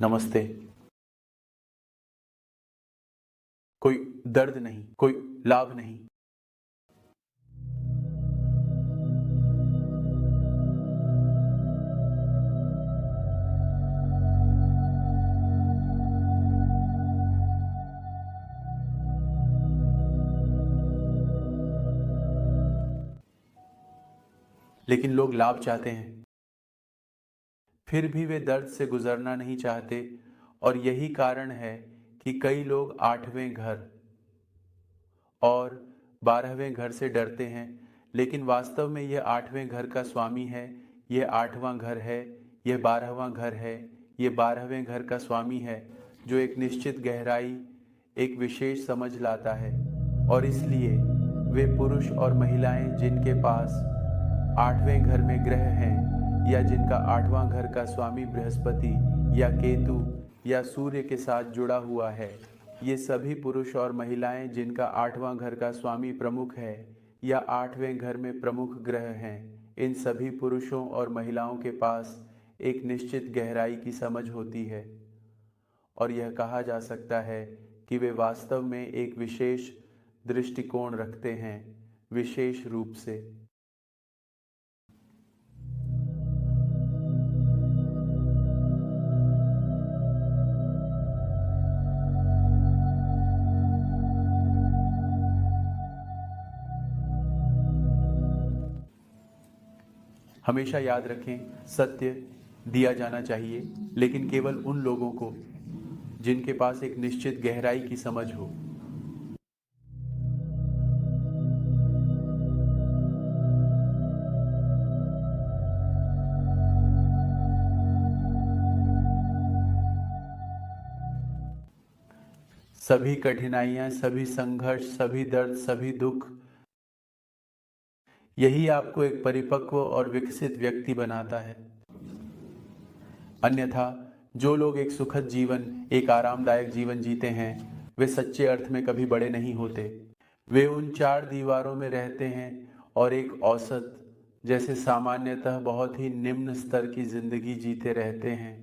नमस्ते। कोई दर्द नहीं, कोई लाभ नहीं। लेकिन लोग लाभ चाहते हैं, फिर भी वे दर्द से गुजरना नहीं चाहते। और यही कारण है कि कई लोग 8वें घर और 12वें घर से डरते हैं। लेकिन वास्तव में यह 8वें घर का स्वामी है, यह 8वां घर है, यह 12वां घर है, यह 12वें घर का स्वामी है, जो एक निश्चित गहराई, एक विशेष समझ लाता है। और इसलिए वे पुरुष और महिलाएं जिनके पास 8वें घर में ग्रह हैं, या जिनका 8वां घर का स्वामी बृहस्पति या केतु या सूर्य के साथ जुड़ा हुआ है, ये सभी पुरुष और महिलाएं जिनका 8वां घर का स्वामी प्रमुख है या 8वें घर में प्रमुख ग्रह हैं, इन सभी पुरुषों और महिलाओं के पास एक निश्चित गहराई की समझ होती है। और यह कहा जा सकता है कि वे वास्तव में एक विशेष दृष्टिकोण रखते हैं, विशेष रूप से। हमेशा याद रखें, सत्य दिया जाना चाहिए, लेकिन केवल उन लोगों को जिनके पास एक निश्चित गहराई की समझ हो। सभी कठिनाइयां, सभी संघर्ष, सभी दर्द, सभी दुख, यही आपको एक परिपक्व और विकसित व्यक्ति बनाता है। अन्यथा जो लोग एक सुखद जीवन, एक आरामदायक जीवन जीते हैं, वे सच्चे अर्थ में कभी बड़े नहीं होते। वे उन 4 दीवारों में रहते हैं और एक औसत, जैसे सामान्यतः बहुत ही निम्न स्तर की जिंदगी जीते रहते हैं।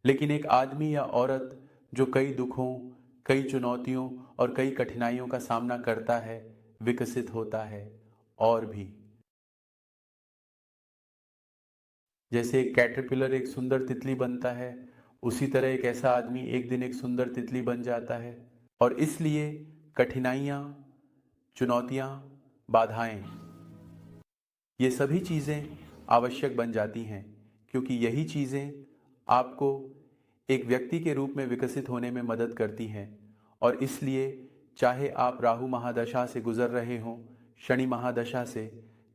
लेकिन एक आदमी या औरत जो कई दुखों, कई चुनौतियों और कई कठिनाइयों का सामना करता है, विकसित होता है। और भी जैसे एक कैटरपिलर एक सुंदर तितली बनता है, उसी तरह एक ऐसा आदमी एक दिन एक सुंदर तितली बन जाता है। और इसलिए कठिनाइयाँ, चुनौतियाँ, बाधाएं, ये सभी चीज़ें आवश्यक बन जाती हैं, क्योंकि यही चीज़ें आपको एक व्यक्ति के रूप में विकसित होने में मदद करती हैं। और इसलिए चाहे आप राहु महादशा से गुजर रहे हों, शनि महादशा से,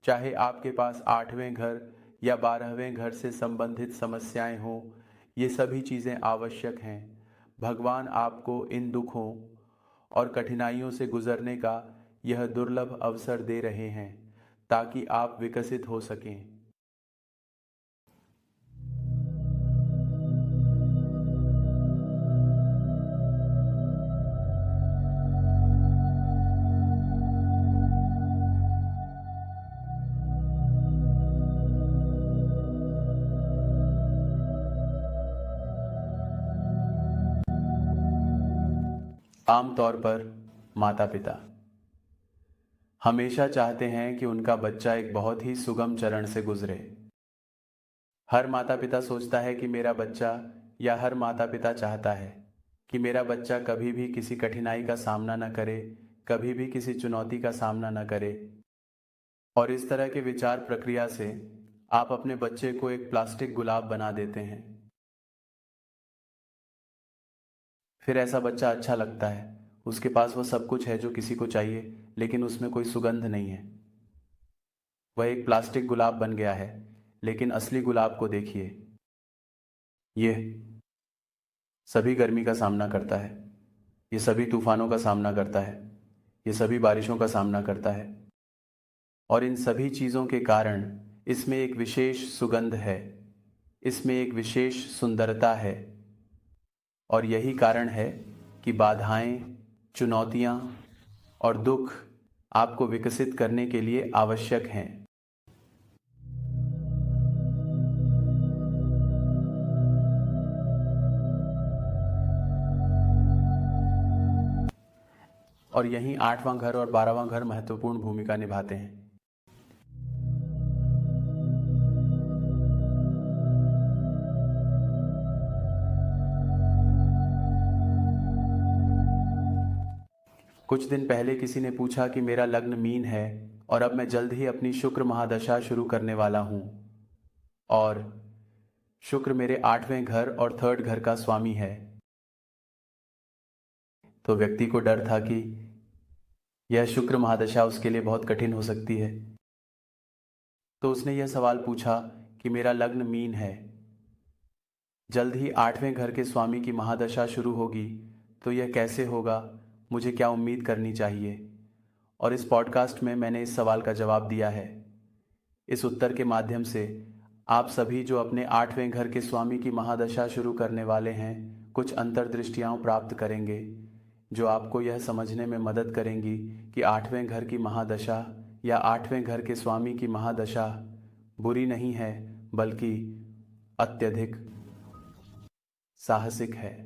चाहे आपके पास 8वें घर या 12वें घर से संबंधित समस्याएं हों, ये सभी चीज़ें आवश्यक हैं। भगवान आपको इन दुखों और कठिनाइयों से गुजरने का यह दुर्लभ अवसर दे रहे हैं, ताकि आप विकसित हो सकें। आमतौर पर माता पिता हमेशा चाहते हैं कि उनका बच्चा एक बहुत ही सुगम चरण से गुजरे। हर माता पिता सोचता है कि मेरा बच्चा, या हर माता पिता चाहता है कि मेरा बच्चा कभी भी किसी कठिनाई का सामना न करे, कभी भी किसी चुनौती का सामना न करे। और इस तरह के विचार प्रक्रिया से आप अपने बच्चे को एक प्लास्टिक गुलाब बना देते हैं। फिर ऐसा बच्चा अच्छा लगता है, उसके पास वो सब कुछ है जो किसी को चाहिए, लेकिन उसमें कोई सुगंध नहीं है। वह एक प्लास्टिक गुलाब बन गया है। लेकिन असली गुलाब को देखिए, यह सभी गर्मी का सामना करता है, ये सभी तूफानों का सामना करता है, ये सभी बारिशों का सामना करता है। और इन सभी चीज़ों के कारण इसमें एक विशेष सुगंध है, इसमें एक विशेष सुंदरता है। और यही कारण है कि बाधाएं, चुनौतियां और दुख आपको विकसित करने के लिए आवश्यक हैं। और यहीं 8वां घर और 12वां घर महत्वपूर्ण भूमिका निभाते हैं। कुछ दिन पहले किसी ने पूछा कि मेरा लग्न मीन है और अब मैं जल्द ही अपनी शुक्र महादशा शुरू करने वाला हूं और शुक्र मेरे 8वें घर और 3rd घर का स्वामी है। तो व्यक्ति को डर था कि यह शुक्र महादशा उसके लिए बहुत कठिन हो सकती है। तो उसने यह सवाल पूछा कि मेरा लग्न मीन है, जल्द ही 8वें घर के स्वामी की महादशा शुरू होगी, तो यह कैसे होगा, मुझे क्या उम्मीद करनी चाहिए? और इस पॉडकास्ट में मैंने इस सवाल का जवाब दिया है। इस उत्तर के माध्यम से आप सभी जो अपने 8वें घर के स्वामी की महादशा शुरू करने वाले हैं, कुछ अंतर्दृष्टियाँ प्राप्त करेंगे जो आपको यह समझने में मदद करेंगी कि 8वें घर की महादशा या 8वें घर के स्वामी की महादशा बुरी नहीं है, बल्कि अत्यधिक साहसिक है।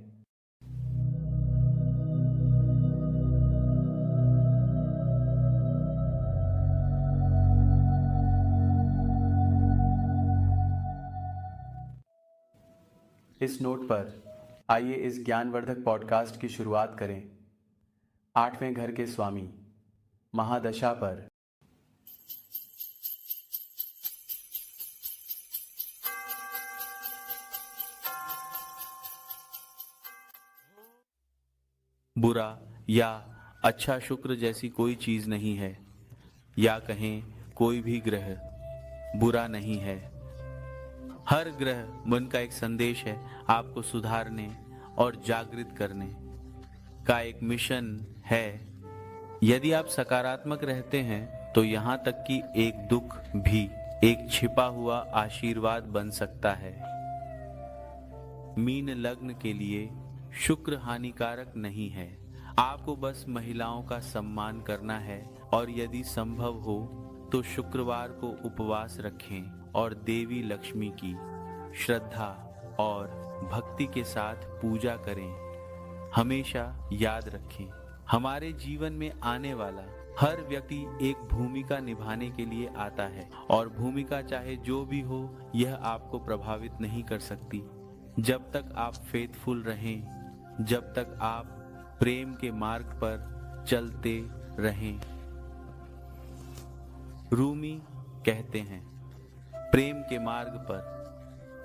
इस नोट पर आइए इस ज्ञानवर्धक पॉडकास्ट की शुरुआत करें। 8वें घर के स्वामी महादशा पर। बुरा या अच्छा शुक्र जैसी कोई चीज नहीं है, या कहें कोई भी ग्रह बुरा नहीं है। हर ग्रह मन का एक संदेश है, आपको सुधारने और जागृत करने का एक मिशन है। यदि आप सकारात्मक रहते हैं तो यहाँ तक कि एक दुख भी एक छिपा हुआ आशीर्वाद बन सकता है। मीन लग्न के लिए शुक्र हानिकारक नहीं है। आपको बस महिलाओं का सम्मान करना है और यदि संभव हो तो शुक्रवार को उपवास रखें और देवी लक्ष्मी की श्रद्धा और भक्ति के साथ पूजा करें। हमेशा याद रखें, हमारे जीवन में आने वाला हर व्यक्ति एक भूमिका निभाने के लिए आता है और भूमिका चाहे जो भी हो, यह आपको प्रभावित नहीं कर सकती जब तक आप फेथफुल रहें, जब तक आप प्रेम के मार्ग पर चलते रहें। रूमी कहते हैं, प्रेम के मार्ग पर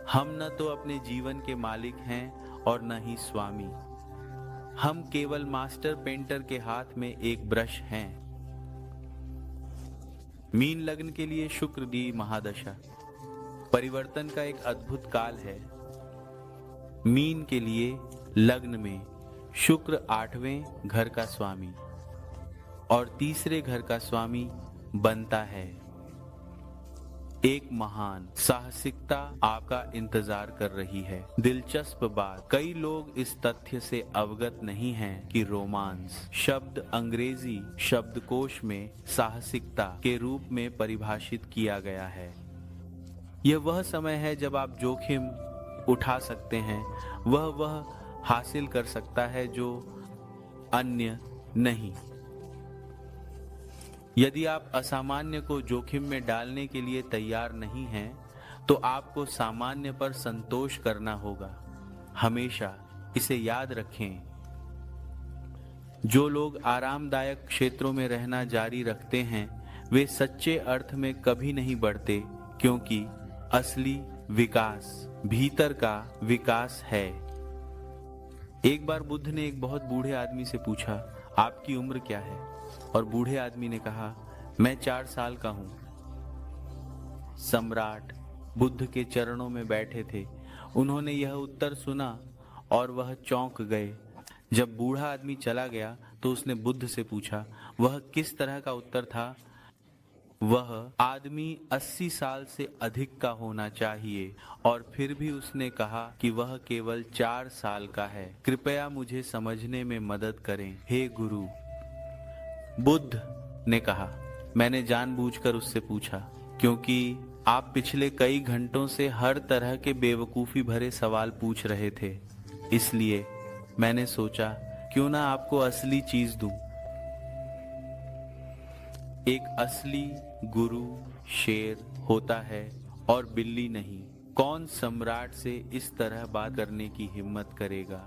हम न तो अपने जीवन के मालिक हैं और न ही स्वामी। हम केवल मास्टर पेंटर के हाथ में एक ब्रश हैं। मीन लग्न के लिए शुक्र की महादशा परिवर्तन का एक अद्भुत काल है। मीन के लिए लग्न में शुक्र 8वें घर का स्वामी और तीसरे घर का स्वामी बनता है। एक महान साहसिकता आपका इंतजार कर रही है। दिलचस्प बात, कई लोग इस तथ्य से अवगत नहीं हैं कि रोमांस शब्द अंग्रेजी शब्दकोश में साहसिकता के रूप में परिभाषित किया गया है। यह वह समय है जब आप जोखिम उठा सकते हैं, वह हासिल कर सकता है जो अन्य नहीं। यदि आप असामान्य को जोखिम में डालने के लिए तैयार नहीं हैं, तो आपको सामान्य पर संतोष करना होगा। हमेशा इसे याद रखें, जो लोग आरामदायक क्षेत्रों में रहना जारी रखते हैं, वे सच्चे अर्थ में कभी नहीं बढ़ते, क्योंकि असली विकास भीतर का विकास है। एक बार बुद्ध ने एक बहुत बूढ़े आदमी से पूछा, आपकी उम्र क्या है? और बूढ़े आदमी ने कहा, मैं 4 साल का हूं। सम्राट बुद्ध के चरणों में बैठे थे। उन्होंने यह उत्तर सुना और वह चौंक गए। जब बूढ़ा आदमी चला गया तो उसने बुद्ध से पूछा, वह किस तरह का उत्तर था? वह आदमी 80 साल से अधिक का होना चाहिए, और फिर भी उसने कहा कि वह केवल 4 साल का है। कृपया मुझे समझने में मदद करें, हे गुरु। बुद्ध ने कहा, मैंने जानबूझकर उससे पूछा क्योंकि आप पिछले कई घंटों से हर तरह के बेवकूफ़ी भरे सवाल पूछ रहे थे, इसलिए मैंने सोचा क्यों ना आपको असली चीज दूं। एक असली गुरु शेर होता है और बिल्ली नहीं। कौन सम्राट से इस तरह बात करने की हिम्मत करेगा?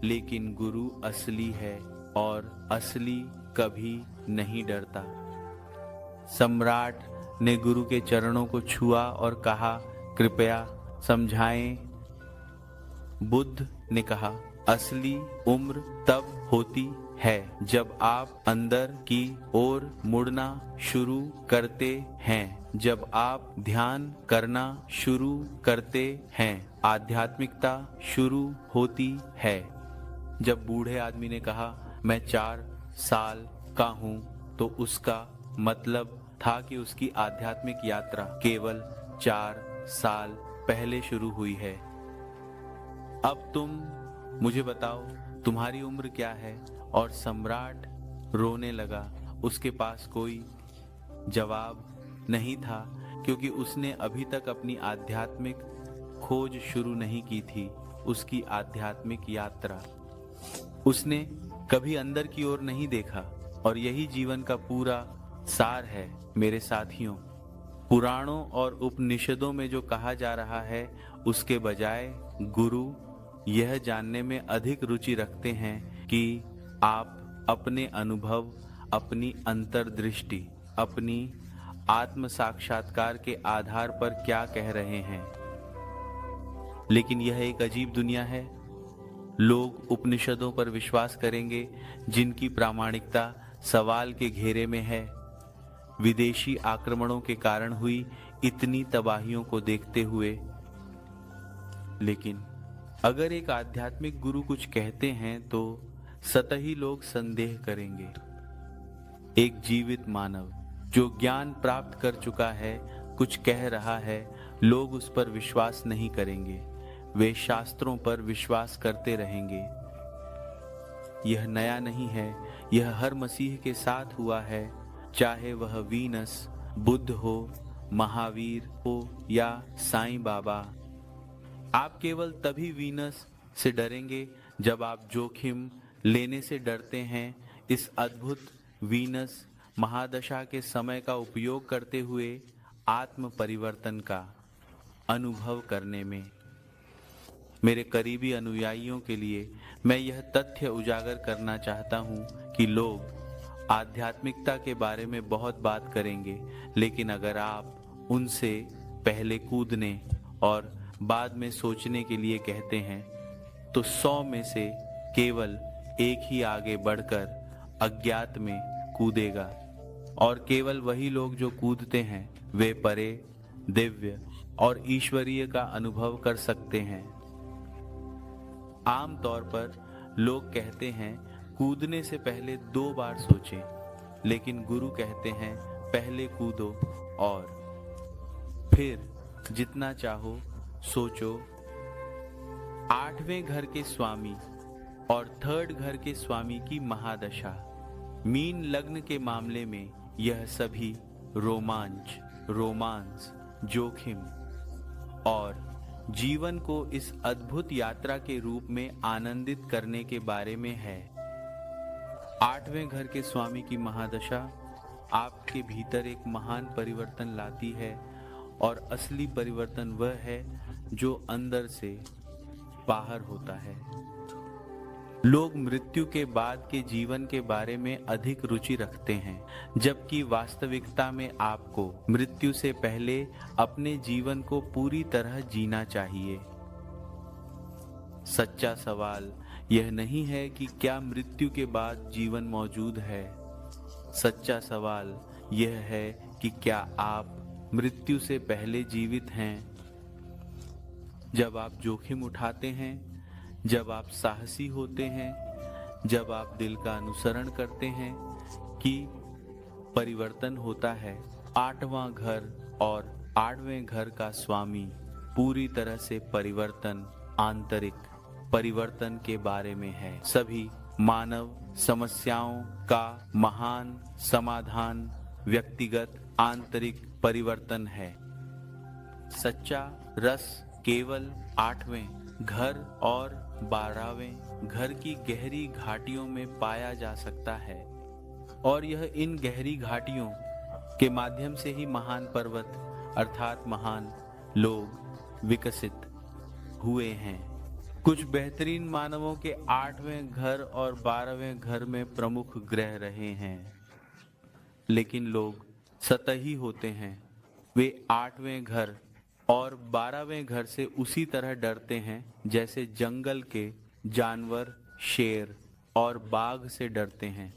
लेकिन गुरु असली है और असली कभी नहीं डरता। सम्राट ने गुरु के चरणों को छुआ और कहा, कृपया समझाएं। बुद्ध ने कहा, असली उम्र तब होती है जब आप अंदर की ओर मुड़ना शुरू करते हैं, जब आप ध्यान करना शुरू करते हैं, आध्यात्मिकता शुरू होती है। जब बूढ़े आदमी ने कहा, मैं 4 साल का हूँ, तो उसका मतलब था कि उसकी आध्यात्मिक यात्रा केवल 4 साल पहले शुरू हुई है। अब तुम मुझे बताओ, तुम्हारी उम्र क्या है? और सम्राट रोने लगा। उसके पास कोई जवाब नहीं था, क्योंकि उसने अभी तक अपनी आध्यात्मिक खोज शुरू नहीं की थी। उसकी आध्यात्मिक यात्रा, उसने कभी अंदर की ओर नहीं देखा, और यही जीवन का पूरा सार है मेरे साथियों। पुराणों और उपनिषदों में जो कहा जा रहा है, उसके बजाय गुरु यह जानने में अधिक रुचि रखते हैं कि आप अपने अनुभव, अपनी अंतर्दृष्टि, अपनी आत्म साक्षात्कार के आधार पर क्या कह रहे हैं। लेकिन यह एक अजीब दुनिया है। लोग उपनिषदों पर विश्वास करेंगे जिनकी प्रामाणिकता सवाल के घेरे में है। विदेशी आक्रमणों के कारण हुई इतनी तबाहियों को देखते हुए। लेकिन अगर एक आध्यात्मिक गुरु कुछ कहते हैं तो सतही लोग संदेह करेंगे। एक जीवित मानव जो ज्ञान प्राप्त कर चुका है कुछ कह रहा है, लोग उस पर विश्वास नहीं करेंगे। वे शास्त्रों पर विश्वास करते रहेंगे। यह नया नहीं है, यह हर मसीह के साथ हुआ है, चाहे वह वीनस, बुद्ध हो, महावीर हो या साईं बाबा। आप केवल तभी वीनस से डरेंगे जब आप जोखिम लेने से डरते हैं। इस अद्भुत वीनस महादशा के समय का उपयोग करते हुए आत्म परिवर्तन का अनुभव करने में। मेरे करीबी अनुयायियों के लिए मैं यह तथ्य उजागर करना चाहता हूँ कि लोग आध्यात्मिकता के बारे में बहुत बात करेंगे, लेकिन अगर आप उनसे पहले कूदने और बाद में सोचने के लिए कहते हैं, तो 100 में से केवल एक ही आगे बढ़कर अज्ञात में कूदेगा। और केवल वही लोग जो कूदते हैं वे परे, दिव्य और ईश्वरीय का अनुभव कर सकते हैं। आम तौर पर लोग कहते हैं कूदने से पहले 2 बार सोचें, लेकिन गुरु कहते हैं पहले कूदो और फिर जितना चाहो सोचो। 8वें घर के स्वामी और 3rd घर के स्वामी की महादशा, मीन लग्न के मामले में यह सभी रोमांस, जोखिम और जीवन को इस अद्भुत यात्रा के रूप में आनंदित करने के बारे में है। 8वें घर के स्वामी की महादशा आपके भीतर एक महान परिवर्तन लाती है, और असली परिवर्तन वह है जो अंदर से बाहर होता है। लोग मृत्यु के बाद के जीवन के बारे में अधिक रुचि रखते हैं, जबकि वास्तविकता में आपको मृत्यु से पहले अपने जीवन को पूरी तरह जीना चाहिए। सच्चा सवाल यह नहीं है कि क्या मृत्यु के बाद जीवन मौजूद है। सच्चा सवाल यह है कि क्या आप मृत्यु से पहले जीवित हैं। जब आप जोखिम उठाते हैं, जब आप साहसी होते हैं, जब आप दिल का अनुसरण करते हैं कि परिवर्तन होता है। 8वां घर और 8वें घर का स्वामी पूरी तरह से परिवर्तन, आंतरिक परिवर्तन के बारे में है। सभी मानव समस्याओं का महान समाधान व्यक्तिगत आंतरिक परिवर्तन है। सच्चा रस केवल 8वें घर और 12वें घर की गहरी घाटियों में पाया जा सकता है, और यह इन गहरी घाटियों के माध्यम से ही महान पर्वत अर्थात महान लोग विकसित हुए हैं। कुछ बेहतरीन मानवों के 8वें घर और 12वें घर में प्रमुख ग्रह रहे हैं, लेकिन लोग सतही होते हैं। वे 8वें घर और 12वें घर से उसी तरह डरते हैं जैसे जंगल के जानवर शेर और बाघ से डरते हैं।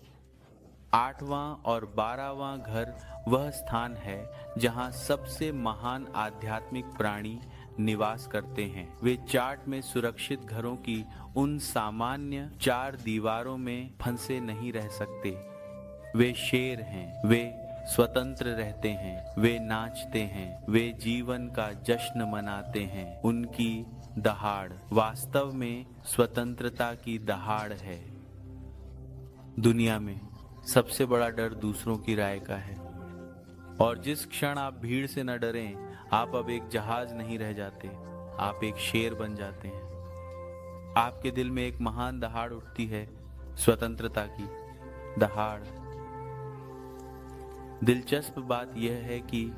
8वां और 12वां घर वह स्थान है जहां सबसे महान आध्यात्मिक प्राणी निवास करते हैं। वे चार्ट में सुरक्षित घरों की उन सामान्य 4 दीवारों में फंसे नहीं रह सकते। वे शेर हैं, वे स्वतंत्र रहते हैं, वे नाचते हैं, वे जीवन का जश्न मनाते हैं। उनकी दहाड़ वास्तव में स्वतंत्रता की दहाड़ है। दुनिया में सबसे बड़ा डर दूसरों की राय का है, और जिस क्षण आप भीड़ से न डरें, आप अब एक जहाज नहीं रह जाते, आप एक शेर बन जाते हैं। आपके दिल में एक महान दहाड़ उठती है, स्वतंत्रता की दहाड़। दिलचस्प बात यह है कि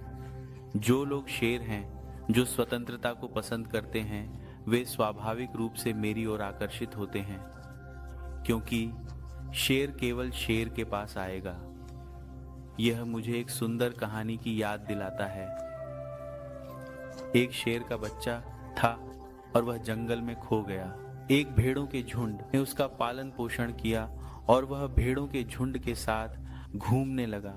जो लोग शेर हैं, जो स्वतंत्रता को पसंद करते हैं, वे स्वाभाविक रूप से मेरी ओर आकर्षित होते हैं, क्योंकि शेर केवल शेर के पास आएगा। यह मुझे एक सुंदर कहानी की याद दिलाता है। एक शेर का बच्चा था और वह जंगल में खो गया। एक भेड़ों के झुंड ने उसका पालन पोषण किया और वह भेड़ों के झुंड के साथ घूमने लगा।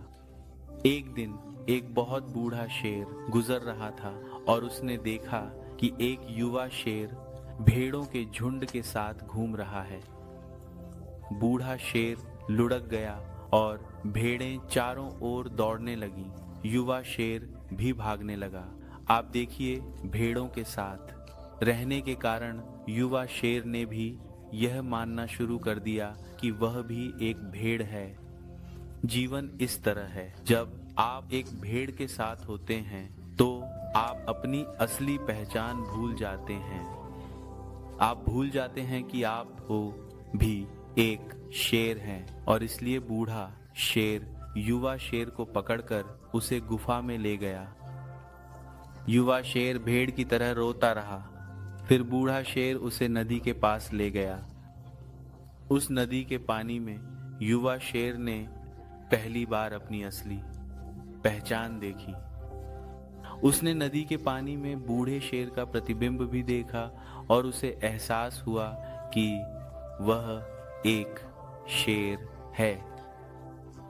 एक दिन एक बहुत बूढ़ा शेर गुजर रहा था और उसने देखा कि एक युवा शेर भेड़ों के झुंड के साथ घूम रहा है। बूढ़ा शेर लुढ़क गया और भेड़ें चारों ओर दौड़ने लगी। युवा शेर भी भागने लगा। आप देखिए, भेड़ों के साथ रहने के कारण युवा शेर ने भी यह मानना शुरू कर दिया कि वह भी एक भेड़ है। जीवन इस तरह है, जब आप एक भेड़ के साथ होते हैं तो आप अपनी असली पहचान भूल जाते हैं। आप भूल जाते हैं कि आप हो भी एक शेर हैं, और इसलिए बूढ़ा शेर युवा शेर को पकड़कर उसे गुफा में ले गया। युवा शेर भेड़ की तरह रोता रहा। फिर बूढ़ा शेर उसे नदी के पास ले गया। उस नदी के पानी में युवा शेर ने पहली बार अपनी असली पहचान देखी। उसने नदी के पानी में बूढ़े शेर का प्रतिबिंब भी देखा और उसे एहसास हुआ कि वह एक शेर है।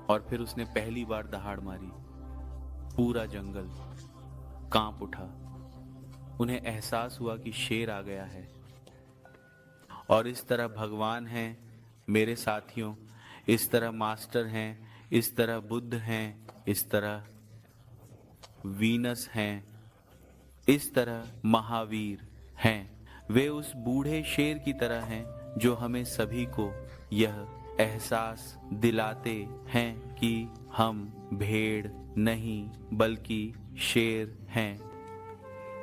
और फिर उसने पहली बार दहाड़ मारी। पूरा जंगल कांप उठा। उन्हें एहसास हुआ कि शेर आ गया है। और इस तरह भगवान हैं मेरे साथियों, इस तरह मास्टर हैं, इस तरह बुद्ध हैं, इस तरह वीनस हैं, इस तरह महावीर हैं। वे उस बूढ़े शेर की तरह हैं जो हमें सभी को यह एहसास दिलाते हैं कि हम भेड़ नहीं बल्कि शेर हैं।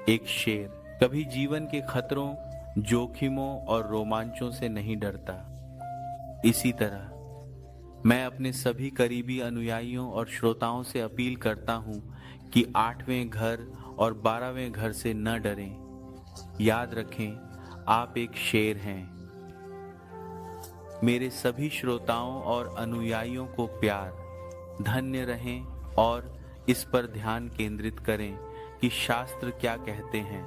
एक शेर कभी जीवन के खतरों, जोखिमों और रोमांचों से नहीं डरता। इसी तरह मैं अपने सभी करीबी अनुयायियों और श्रोताओं से अपील करता हूं कि 8वें घर और 12वें घर से न डरें। याद रखें, आप एक शेर हैं। मेरे सभी श्रोताओं और अनुयायियों को प्यार। धन्य रहें और इस पर ध्यान केंद्रित करें कि शास्त्र क्या कहते हैं,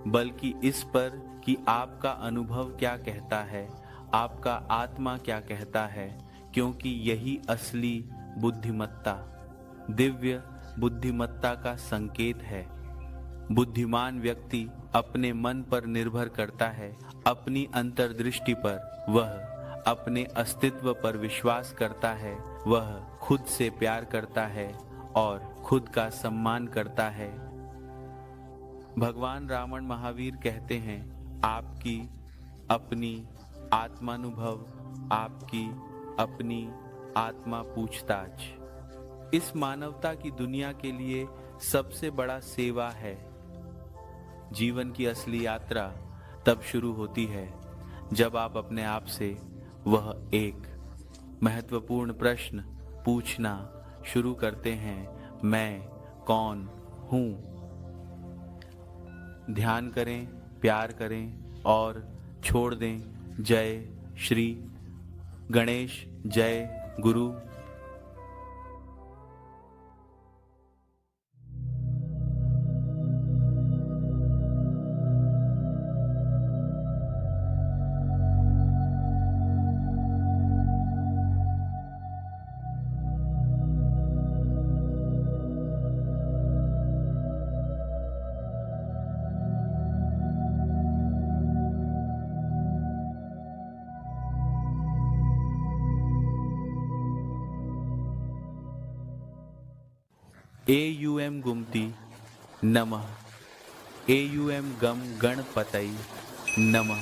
बल्कि इस पर कि आपका अनुभव क्या कहता है, आपका आत्मा क्या कहता है, क्योंकि यही असली बुद्धिमत्ता, दिव्य बुद्धिमत्ता का संकेत है। बुद्धिमान व्यक्ति अपने मन पर निर्भर करता है, अपनी अंतर्दृष्टि पर। वह अपने अस्तित्व पर विश्वास करता है। वह खुद से प्यार करता है और खुद का सम्मान करता है। भगवान रावण महावीर कहते हैं, आपकी अपनी आत्मानुभव, आपकी अपनी आत्मा पूछताछ इस मानवता की दुनिया के लिए सबसे बड़ा सेवा है। जीवन की असली यात्रा तब शुरू होती है जब आप अपने आप से वह एक महत्वपूर्ण प्रश्न पूछना शुरू करते हैं, मैं कौन हूँ। ध्यान करें, प्यार करें और छोड़ दें। जय श्री गणेश, जय गुरु। AUM गुमती नमः। AUM गम गणपतये नमः।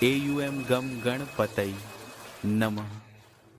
AUM गम गणपतये नमः।